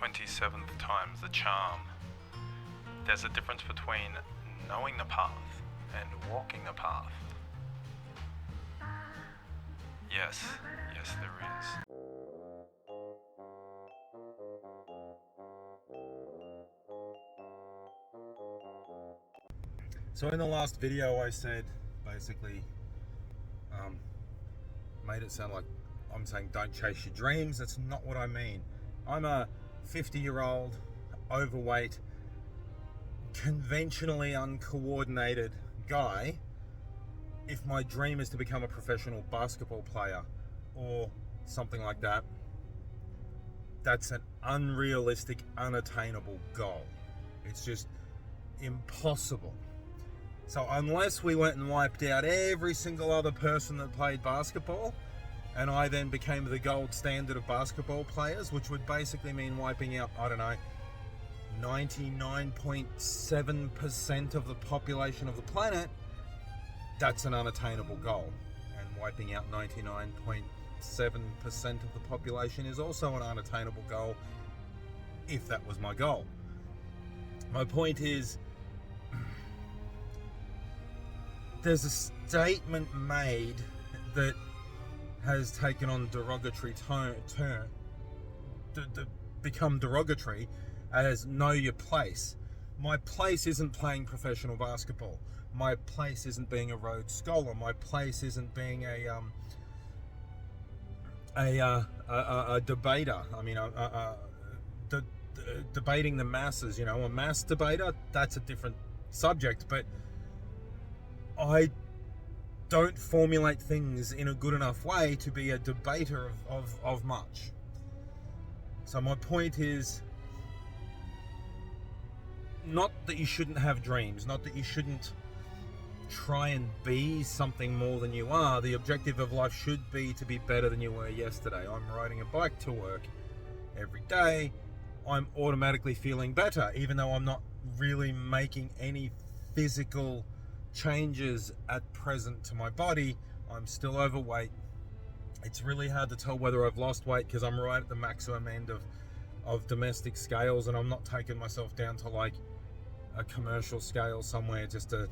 27th time's the charm. There's a difference between knowing the path and walking the path. Yes, there is. So in the last video I said, basically, made it sound like I'm saying don't chase your dreams. That's not what I mean. I'm a 50-year-old, overweight, conventionally uncoordinated guy. If my dream is to become a professional basketball player or something like that, that's an unrealistic, unattainable goal. It's just impossible. So unless we went and wiped out every single other person that played basketball, and I then became the gold standard of basketball players, which would basically mean wiping out, 99.7% of the population of the planet, that's an unattainable goal. And wiping out 99.7% of the population is also an unattainable goal, if that was my goal. My point is, there's a statement made that has taken on derogatory become derogatory as know your place. My place isn't playing professional basketball. My place isn't being a Rhodes Scholar. My place isn't being a debater. I mean, debating the masses. You know, a mass debater, that's a different subject. But I don't formulate things in a good enough way to be a debater of much. So my point is not that you shouldn't have dreams, not that you shouldn't try and be something more than you are. The objective of life should be to be better than you were yesterday. I'm riding a bike to work every day. I'm automatically feeling better, even though I'm not really making any physical changes at present to my body. I'm still overweight. It's really hard to tell whether I've lost weight because I'm right at the maximum end of domestic scales, and I'm not taking myself down to like a commercial scale somewhere just to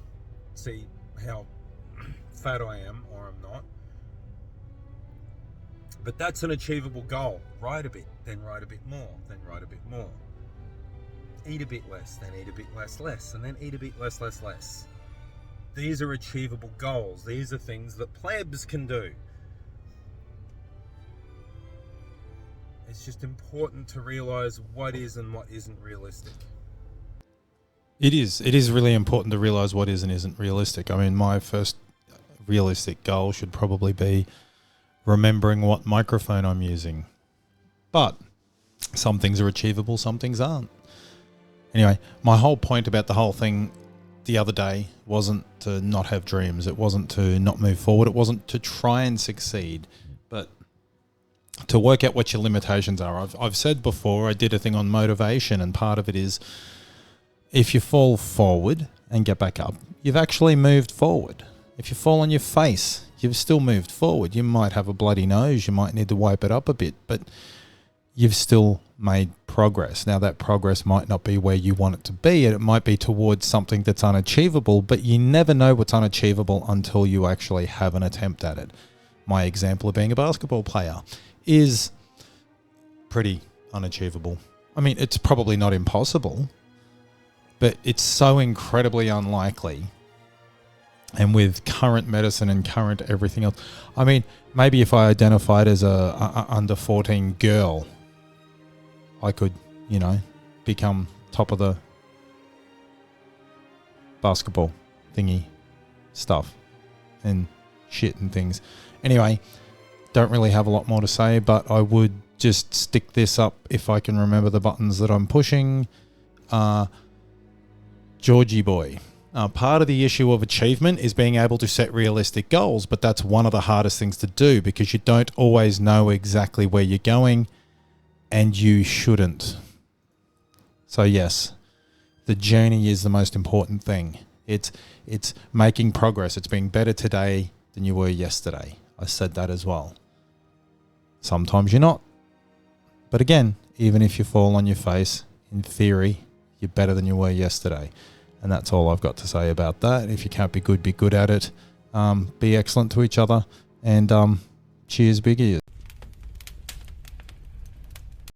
see how fat I am or I'm not. But that's an achievable goal. Ride a bit, then ride a bit more, then ride a bit more. Eat a bit less, then eat a bit less, and then eat a bit less. These are achievable goals. These are things that plebs can do. It's just important to realize what is and what isn't realistic. It is really important to realize what is and isn't realistic. I mean, my first realistic goal should probably be remembering what microphone I'm using. But some things are achievable, some things aren't. Anyway, my whole point about the whole thing the other day wasn't to not have dreams. It wasn't to not move forward. It wasn't to try and succeed, but to work out what your limitations are. I've said before, I did a thing on motivation, and part of it is if you fall forward and get back up, you've actually moved forward. If you fall on your face, you've still moved forward. You might have a bloody nose. You might need to wipe it up a bit, but you've still made progress. Now, that progress might not be where you want it to be. It might be towards something that's unachievable, but you never know what's unachievable until you actually have an attempt at it. My example of being a basketball player is pretty unachievable. I mean, it's probably not impossible, but it's so incredibly unlikely. And with current medicine and current everything else, I mean, maybe if I identified as a under 14 girl, I could, become top of the basketball thingy stuff and shit and things. Anyway, don't really have a lot more to say, but I would just stick this up if I can remember the buttons that I'm pushing. Georgie boy. Part of the issue of achievement is being able to set realistic goals, but that's one of the hardest things to do because you don't always know exactly where you're going, and you shouldn't. So yes, the journey is the most important thing. It's making progress. It's being better today than you were yesterday. I said that as well. Sometimes you're not. But again, even if you fall on your face, in theory, you're better than you were yesterday. And that's all I've got to say about that. If you can't be good at it. Be excellent to each other. And cheers, big ears.